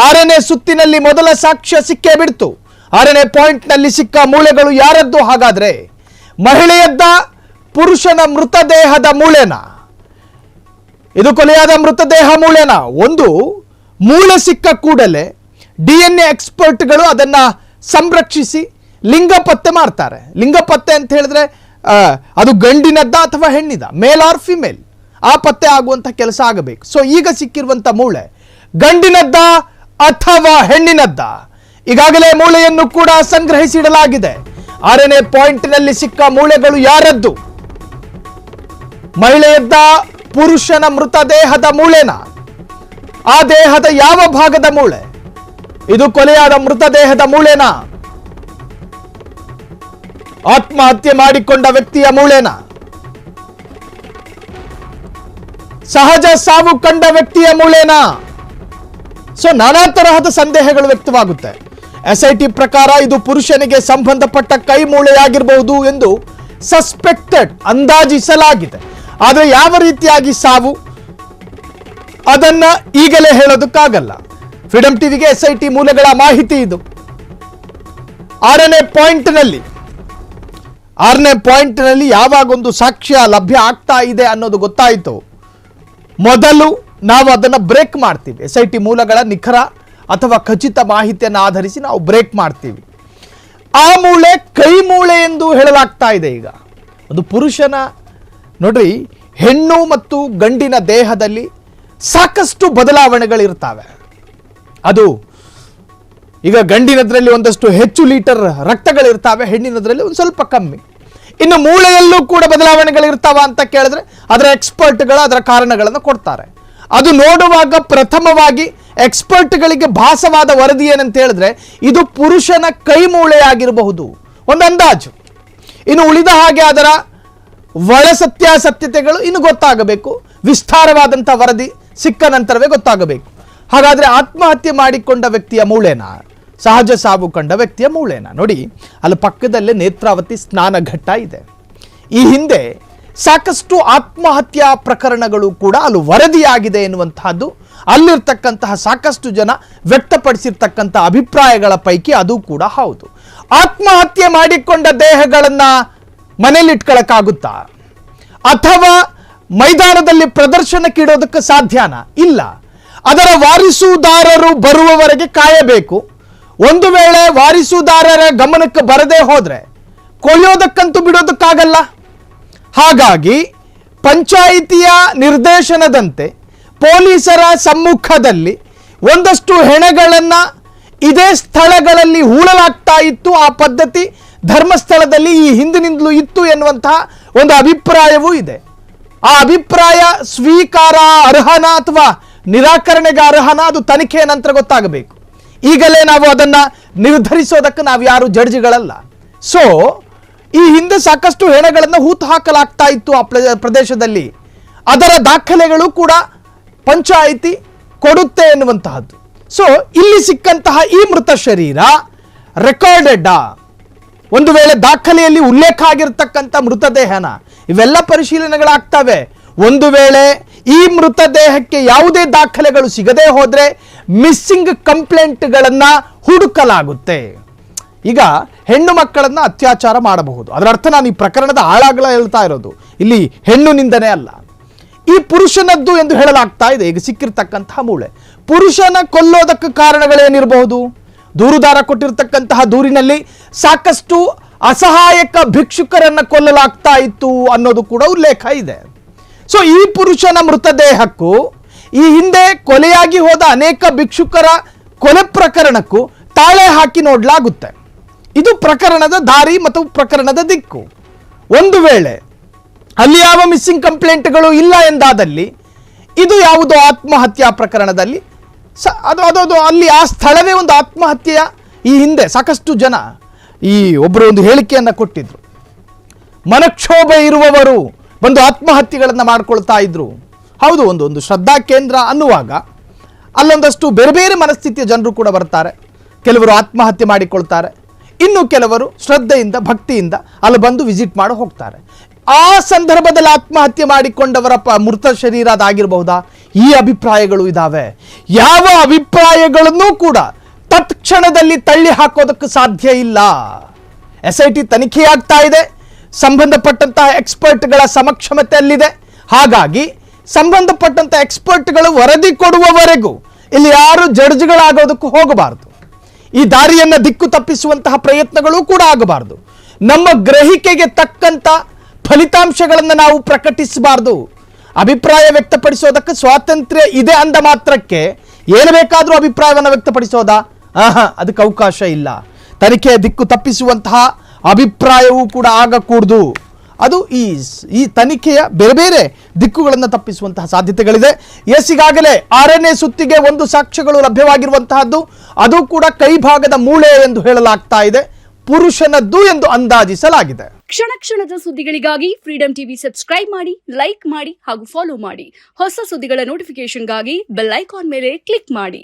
6ನೇ ಸುತ್ತಿನಲ್ಲಿ ಮೊದಲ ಸಾಕ್ಷ್ಯ ಸಿಕ್ಕೇ ಬಿಡ್ತು. 6ನೇ ಪಾಯಿಂಟ್ನಲ್ಲಿ ಸಿಕ್ಕ ಮೂಳೆಗಳು ಯಾರದ್ದು? ಹಾಗಾದ್ರೆ ಮಹಿಳೆಯದ್ದ, ಪುರುಷನ ಮೃತದೇಹದ ಮೂಳೆನ? ಇದು ಕೊಲೆಯಾದ ಮೃತದೇಹ ಮೂಳೆನ? ಒಂದು ಮೂಳೆ ಸಿಕ್ಕ ಕೂಡಲೇ DNA ಎಕ್ಸ್ಪರ್ಟ್ಗಳು ಅದನ್ನ ಸಂರಕ್ಷಿಸಿ ಲಿಂಗ ಪತ್ತೆ ಮಾಡ್ತಾರೆ. ಲಿಂಗ ಪತ್ತೆ ಅಂತ ಹೇಳಿದ್ರೆ ಅದು ಗಂಡಿನದ್ದ ಅಥವಾ ಹೆಣ್ಣಿದ, ಮೇಲ್ ಆರ್ ಫಿಮೇಲ್, ಆ ಪತ್ತೆ ಆಗುವಂಥ ಕೆಲಸ ಆಗಬೇಕು. ಸೊ ಈಗ ಸಿಕ್ಕಿರುವಂಥ ಮೂಳೆ ಗಂಡಿನದ್ದ ಅಥವಾ ಹೆಣ್ಣಿನದ್ದ? ಈಗಾಗಲೇ ಮೂಳೆಯನ್ನು ಕೂಡ ಸಂಗ್ರಹಿಸಿಡಲಾಗಿದೆ. 6ನೇ ಪಾಯಿಂಟ್ನಲ್ಲಿ ಸಿಕ್ಕ ಮೂಳೆಗಳು ಯಾರದ್ದು? ಮಹಿಳೆಯದ್ದ, ಪುರುಷನ ಮೃತದೇಹದ ಮೂಳೆನ? ಆ ದೇಹದ ಯಾವ ಭಾಗದ ಮೂಳೆ? ಇದು ಕೊಲೆಯಾದ ಮೃತದೇಹದ ಮೂಳೆನ? ಆತ್ಮಹತ್ಯೆ ಮಾಡಿಕೊಂಡ ವ್ಯಕ್ತಿಯ ಮೂಳೆನ? ಸಹಜ ಸಾವು ಕಂಡ ವ್ಯಕ್ತಿಯ ಮೂಳೆನ? ಸೊ ನಾನಾ ತರಹದ ಸಂದೇಹಗಳು ವ್ಯಕ್ತವಾಗುತ್ತೆ. SIT ಪ್ರಕಾರ ಇದು ಪುರುಷನಿಗೆ ಸಂಬಂಧಪಟ್ಟ ಕೈ ಮೂಳೆಯಾಗಿರಬಹುದು ಎಂದು ಸಸ್ಪೆಕ್ಟೆಡ್, ಅಂದಾಜಿಸಲಾಗಿದೆ. ಆದರೆ ಯಾವ ರೀತಿಯಾಗಿ ಸಾವು ಅದನ್ನ ಈಗಲೇ ಹೇಳೋದಕ್ಕಾಗಲ್ಲ. ಫ್ರೀಡಂ ಟಿವಿಗೆ SIT ಮೂಲಗಳ ಮಾಹಿತಿ ಇದು. 6ನೇ ಪಾಯಿಂಟ್ನಲ್ಲಿ ಯಾವಾಗೊಂದು ಸಾಕ್ಷ್ಯ ಲಭ್ಯ ಆಗ್ತಾ ಇದೆ ಅನ್ನೋದು ಗೊತ್ತಾಯಿತು, ಮೊದಲು ನಾವು ಅದನ್ನು ಬ್ರೇಕ್ ಮಾಡ್ತೀವಿ. SIT ಮೂಲಗಳ ನಿಖರ ಅಥವಾ ಖಚಿತ ಮಾಹಿತಿಯನ್ನು ಆಧರಿಸಿ ನಾವು ಬ್ರೇಕ್ ಮಾಡ್ತೀವಿ. ಆ ಮೂಳೆ ಕೈ ಮೂಳೆ ಎಂದು ಹೇಳಲಾಗ್ತಾ ಇದೆ. ಈಗ ಒಂದು ಪುರುಷನ ನೋಡ್ರಿ, ಹೆಣ್ಣು ಮತ್ತು ಗಂಡಿನ ದೇಹದಲ್ಲಿ ಸಾಕಷ್ಟು ಬದಲಾವಣೆಗಳಿರ್ತವೆ. ಅದು ಈಗ ಗಂಡಿನದ್ರಲ್ಲಿ ಒಂದಷ್ಟು ಹೆಚ್ಚು ಲೀಟರ್ ರಕ್ತಗಳಿರ್ತಾವೆ, ಹೆಣ್ಣಿನದ್ರಲ್ಲಿ ಒಂದು ಸ್ವಲ್ಪ ಕಮ್ಮಿ. ಇನ್ನು ಮೂಳೆಯಲ್ಲೂ ಕೂಡ ಬದಲಾವಣೆಗಳಿರ್ತಾವ ಅಂತ ಕೇಳಿದ್ರೆ ಅದರ ಎಕ್ಸ್ಪರ್ಟ್ಗಳು ಅದರ ಕಾರಣಗಳನ್ನು ಕೊಡ್ತಾರೆ. ಅದು ನೋಡುವಾಗ ಪ್ರಥಮವಾಗಿ ಎಕ್ಸ್ಪರ್ಟ್ಗಳಿಗೆ ಭಾಸವಾದ ವರದಿ ಏನಂತ ಹೇಳಿದ್ರೆ ಇದು ಪುರುಷನ ಕೈ ಮೂಳೆಯಾಗಿರಬಹುದು, ಒಂದು ಅಂದಾಜು. ಇನ್ನು ಉಳಿದ ಹಾಗೆ ಅದರ ಒಳ ಸತ್ಯಾಸತ್ಯತೆಗಳು ಇನ್ನು ಗೊತ್ತಾಗಬೇಕು. ವಿಸ್ತಾರವಾದಂಥ ವರದಿ ಸಿಕ್ಕ ನಂತರವೇ ಗೊತ್ತಾಗಬೇಕು. ಹಾಗಾದ್ರೆ ಆತ್ಮಹತ್ಯೆ ಮಾಡಿಕೊಂಡ ವ್ಯಕ್ತಿಯ ಮೂಳೆನ, ಸಹಜ ಸಾವು ಕಂಡ ವ್ಯಕ್ತಿಯ ಮೂಳೆನ? ನೋಡಿ, ಅಲ್ಲಿ ಪಕ್ಕದಲ್ಲೇ ನೇತ್ರಾವತಿ ಸ್ನಾನ ಘಟ್ಟ ಇದೆ. ಈ ಹಿಂದೆ ಸಾಕಷ್ಟು ಆತ್ಮಹತ್ಯಾ ಪ್ರಕರಣಗಳು ಕೂಡ ಅಲ್ಲಿ ವರದಿಯಾಗಿದೆ ಎನ್ನುವಂತಹದ್ದು ಅಲ್ಲಿರ್ತಕ್ಕಂತಹ ಸಾಕಷ್ಟು ಜನ ವ್ಯಕ್ತಪಡಿಸಿರ್ತಕ್ಕಂಥ ಅಭಿಪ್ರಾಯಗಳ ಪೈಕಿ ಅದು ಕೂಡ ಹೌದು. ಆತ್ಮಹತ್ಯೆ ಮಾಡಿಕೊಂಡ ದೇಹಗಳನ್ನ ಮನೇಲಿಟ್ಕೊಳ್ಳಕ್ಕಾಗುತ್ತಾ? ಅಥವಾ ಮೈದಾನದಲ್ಲಿ ಪ್ರದರ್ಶನಕ್ಕೆ ಇಡೋದಕ್ಕೆ ಸಾಧ್ಯನಾ? ಇಲ್ಲ. ಅದರ ವಾರಿಸುದಾರರು ಬರುವವರೆಗೆ ಕಾಯಬೇಕು. ಒಂದು ವೇಳೆ ವಾರಿಸುದಾರರ ಗಮನಕ್ಕೆ ಬರದೇ ಹೋದ್ರೆ ಕೊಳೆಯೋದಕ್ಕಂತೂ ಬಿಡೋದಕ್ಕಾಗಲ್ಲ. ಹಾಗಾಗಿ ಪಂಚಾಯಿತಿಯ ನಿರ್ದೇಶನದಂತೆ ಪೊಲೀಸರ ಸಮ್ಮುಖದಲ್ಲಿ ಒಂದಷ್ಟು ಹೆಣಗಳನ್ನು ಇದೇ ಸ್ಥಳಗಳಲ್ಲಿ ಹೂಳಲಾಗ್ತಾ ಇತ್ತು. ಆ ಪದ್ಧತಿ ಧರ್ಮಸ್ಥಳದಲ್ಲಿ ಈ ಹಿಂದಿನಿಂದಲೂ ಇತ್ತು ಎನ್ನುವಂತಹ ಒಂದು ಅಭಿಪ್ರಾಯವೂ ಇದೆ. ಆ ಅಭಿಪ್ರಾಯ ಸ್ವೀಕಾರ ಅರ್ಹನ ಅಥವಾ ನಿರಾಕರಣೆಗೆ ಅರ್ಹನ ಅದು ತನಿಖೆಯ ನಂತರ ಗೊತ್ತಾಗಬೇಕು. ಈಗಲೇ ನಾವು ಅದನ್ನು ನಿರ್ಧರಿಸೋದಕ್ಕೆ ನಾವು ಯಾರು ಜಡ್ಜಿಗಳಲ್ಲ. ಸೊ ಈ ಹಿಂದೆ ಸಾಕಷ್ಟು ಹೆಣಗಳನ್ನು ಹೂತು ಹಾಕಲಾಗ್ತಾ ಇತ್ತು ಆ ಪ್ರದೇಶದಲ್ಲಿ. ಅದರ ದಾಖಲೆಗಳು ಕೂಡ ಪಂಚಾಯಿತಿ ಕೊಡುತ್ತೆ ಎನ್ನುವಂತಹದ್ದು. ಸೊ ಇಲ್ಲಿ ಸಿಕ್ಕಂತಹ ಈ ಮೃತ ಶರೀರ ರೆಕಾರ್ಡೆಡ್, ಒಂದು ವೇಳೆ ದಾಖಲೆಯಲ್ಲಿ ಉಲ್ಲೇಖ ಆಗಿರ್ತಕ್ಕಂಥ ಮೃತದೇಹನ, ಇವೆಲ್ಲ ಪರಿಶೀಲನೆಗಳಾಗ್ತವೆ. ಒಂದು ವೇಳೆ ಈ ಮೃತದೇಹಕ್ಕೆ ಯಾವುದೇ ದಾಖಲೆಗಳು ಸಿಗದೆ ಹೋದ್ರೆ ಮಿಸ್ಸಿಂಗ್ ಕಂಪ್ಲೇಂಟ್ಗಳನ್ನು ಹುಡುಕಲಾಗುತ್ತೆ. ಈಗ ಹೆಣ್ಣು ಮಕ್ಕಳನ್ನ ಅತ್ಯಾಚಾರ ಮಾಡಬಹುದು, ಅದರ ಅರ್ಥ ನಾನು ಈ ಪ್ರಕರಣದ ಆಳಾಗಲ ಹೇಳ್ತಾ ಇರೋದು, ಇಲ್ಲಿ ಹೆಣ್ಣು ನಿಂದನೆ ಅಲ್ಲ. ಈ ಪುರುಷನದ್ದು ಎಂದು ಹೇಳಲಾಗ್ತಾ ಇದೆ. ಈಗ ಸಿಕ್ಕಿರ್ತಕ್ಕಂತಹ ಮೂಳೆ ಪುರುಷನ ಕೊಲ್ಲೋದಕ್ಕೆ ಕಾರಣಗಳೇನಿರಬಹುದು? ದೂರುದಾರ ಕೊಟ್ಟಿರ್ತಕ್ಕಂತಹ ದೂರಿನಲ್ಲಿ ಸಾಕಷ್ಟು ಅಸಹಾಯಕ ಭಿಕ್ಷುಕರನ್ನ ಕೊಲ್ಲಲಾಗ್ತಾ ಇತ್ತು ಅನ್ನೋದು ಕೂಡ ಉಲ್ಲೇಖ ಇದೆ. ಸೊ ಈ ಪುರುಷನ ಮೃತದೇಹಕ್ಕೂ ಈ ಹಿಂದೆ ಕೊಲೆಯಾಗಿ ಹೋದ ಅನೇಕ ಭಿಕ್ಷುಕರ ಕೊಲೆ ಪ್ರಕರಣಕ್ಕೂ ತಾಳೆ ಹಾಕಿ ನೋಡಲಾಗುತ್ತೆ. ಇದು ಪ್ರಕರಣದ ದಾರಿ ಮತ್ತು ಪ್ರಕರಣದ ದಿಕ್ಕು. ಒಂದು ವೇಳೆ ಅಲ್ಲಿ ಯಾವ ಮಿಸ್ಸಿಂಗ್ ಕಂಪ್ಲೇಂಟ್ಗಳು ಇಲ್ಲ ಎಂದಾದಲ್ಲಿ ಇದು ಯಾವುದೋ ಆತ್ಮಹತ್ಯಾ ಪ್ರಕರಣದಲ್ಲಿ ಅದು ಅಲ್ಲಿ ಆ ಸ್ಥಳವೇ ಒಂದು ಆತ್ಮಹತ್ಯೆಯ, ಈ ಹಿಂದೆ ಸಾಕಷ್ಟು ಜನ ಈ ಒಬ್ಬರು ಒಂದು ಹೇಳಿಕೆಯನ್ನು ಕೊಟ್ಟಿದ್ರು, ಮನಕ್ಷೋಭೆ ಇರುವವರು ಬಂದು ಆತ್ಮಹತ್ಯೆಗಳನ್ನು ಮಾಡ್ಕೊಳ್ತಾ ಇದ್ರು. ಹೌದು, ಒಂದು ಶ್ರದ್ಧಾ ಕೇಂದ್ರ ಅನ್ನುವಾಗ ಅಲ್ಲೊಂದಷ್ಟು ಬೇರೆ ಬೇರೆ ಮನಸ್ಥಿತಿಯ ಜನರು ಕೂಡ ಬರ್ತಾರೆ. ಕೆಲವರು ಆತ್ಮಹತ್ಯೆ ಮಾಡಿಕೊಳ್ತಾರೆ, ಇನ್ನು ಕೆಲವರು ಶ್ರದ್ಧೆಯಿಂದ ಭಕ್ತಿಯಿಂದ ಅಲ್ಲಿ ಬಂದು ವಿಸಿಟ್ ಮಾಡಿ ಹೋಗ್ತಾರೆ. ಆ ಸಂದರ್ಭದಲ್ಲಿ ಆತ್ಮಹತ್ಯೆ ಮಾಡಿಕೊಂಡವರ ಮೃತ ಶರೀರ ಅದಾಗಿರಬಹುದಾ? ಈ ಅಭಿಪ್ರಾಯಗಳು ಇದ್ದಾವೆ. ಯಾವ ಅಭಿಪ್ರಾಯಗಳನ್ನು ಕೂಡ ತತ್ಕ್ಷಣದಲ್ಲಿ ತಳ್ಳಿ ಹಾಕೋದಕ್ಕೆ ಸಾಧ್ಯ ಇಲ್ಲ. SIT ತನಿಖೆಯಾಗ್ತಾ ಇದೆ, ಸಂಬಂಧಪಟ್ಟಂತಹ ಎಕ್ಸ್ಪರ್ಟ್ಗಳ ಸಮಕ್ಷಮತೆಯಲ್ಲಿದೆ. ಹಾಗಾಗಿ ಸಂಬಂಧಪಟ್ಟಂತ ಎಕ್ಸ್ಪರ್ಟ್ಗಳು ವರದಿ ಕೊಡುವವರೆಗೂ ಇಲ್ಲಿ ಯಾರು ಜಡ್ಜ್ಗಳಾಗೋದಕ್ಕೂ ಹೋಗಬಾರದು. ಈ ದಾರಿಯನ್ನು ದಿಕ್ಕು ತಪ್ಪಿಸುವಂತಹ ಪ್ರಯತ್ನಗಳು ಕೂಡ ಆಗಬಾರದು. ನಮ್ಮ ಗ್ರಹಿಕೆಗೆ ತಕ್ಕಂತ ಫಲಿತಾಂಶಗಳನ್ನು ನಾವು ಪ್ರಕಟಿಸಬಾರದು. ಅಭಿಪ್ರಾಯ ವ್ಯಕ್ತಪಡಿಸೋದಕ್ಕೆ ಸ್ವಾತಂತ್ರ್ಯ ಇದೆ ಅಂದ ಮಾತ್ರಕ್ಕೆ ಏನು ಬೇಕಾದರೂ ಅಭಿಪ್ರಾಯವನ್ನು ವ್ಯಕ್ತಪಡಿಸೋದಾ? ಅದಕ್ಕೆ ಅವಕಾಶ ಇಲ್ಲ. ತನಿಖೆಯ ದಿಕ್ಕು ತಪ್ಪಿಸುವಂತಹ ಅಭಿಪ್ರಾಯವೂ ಕೂಡ ಆಗಕೂಡದು. ಅದು ಈ ತನಿಖೆಯ ಬೇರೆ ಬೇರೆ ದಿಕ್ಕುಗಳನ್ನು ತಪ್ಪಿಸುವಂತಹ ಸಾಧ್ಯತೆಗಳಿದೆ. ಈಗಾಗಲೇ 6ನೇ ಸುತ್ತಿಗೆ 1 ಸಾಕ್ಷ್ಯಗಳು ಲಭ್ಯವಾಗಿರುವಂತಹದ್ದು, ಅದು ಕೂಡ ಕೈಭಾಗದ ಮೂಳೆ ಎಂದು ಹೇಳಲಾಗ್ತಾ ಇದೆ, ಪುರುಷನದ್ದು ಎಂದು ಅಂದಾಜಿಸಲಾಗಿದೆ. ಕ್ಷಣ ಕ್ಷಣದ ಸುದ್ದಿಗಳಿಗಾಗಿ ಫ್ರೀಡಂ ಟಿವಿ ಸಬ್ಸ್ಕ್ರೈಬ್ ಮಾಡಿ, ಲೈಕ್ ಮಾಡಿ ಹಾಗೂ ಫಾಲೋ ಮಾಡಿ. ಹೊಸ ಸುದ್ದಿಗಳ ನೋಟಿಫಿಕೇಶನ್ಗಾಗಿ ಬೆಲ್ ಐಕಾನ್ ಮೇಲೆ ಕ್ಲಿಕ್ ಮಾಡಿ.